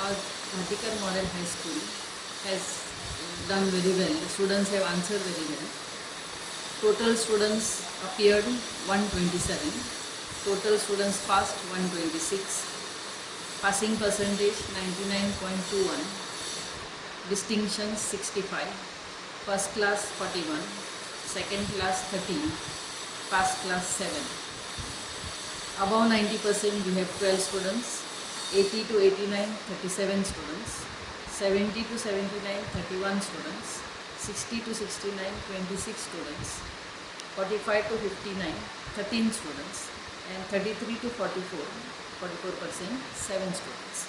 Our Bhatikar Model High School has done very well. The students have answered very well. Total students appeared 127. Total students passed 126. Passing percentage 99.21. Distinctions 65. First class 41. Second class 13. Pass class 7. Above 90% we have 12 students. 80 to 89 37 students. 70 to 79 31 students. 60 to 69 26 students. 45 to 59 13 students. And 33 to 44% 7 students.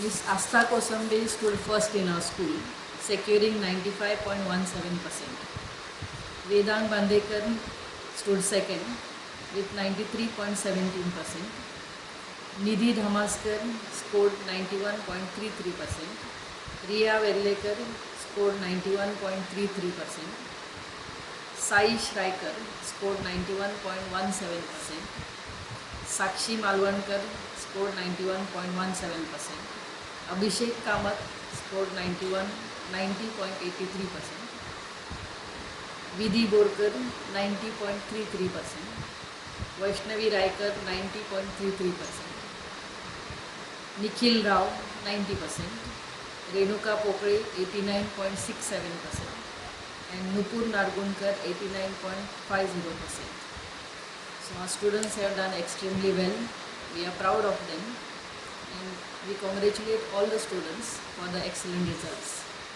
Miss Astha Kosambe stood first in our school, securing 95.17%. Vedang Bandekar stood second with 93.17%. Nidhi Dhamaskar scored 91.33%. Riya Vellekar scored 91.33%. Sai Shraikar scored 91.17%. Sakshi Malwankar scored 91.17%. Abhishek Kamath scored 90.83%. Vidhi Borkar 90.33%. Vaishnavi Raikar 90.33%. Nikhil Rao 90%. Renuka Pokre 89.67%. And Nupur Nargunkar 89.50%. So our students have done extremely well. We are proud of them and we congratulate all the students for the excellent results.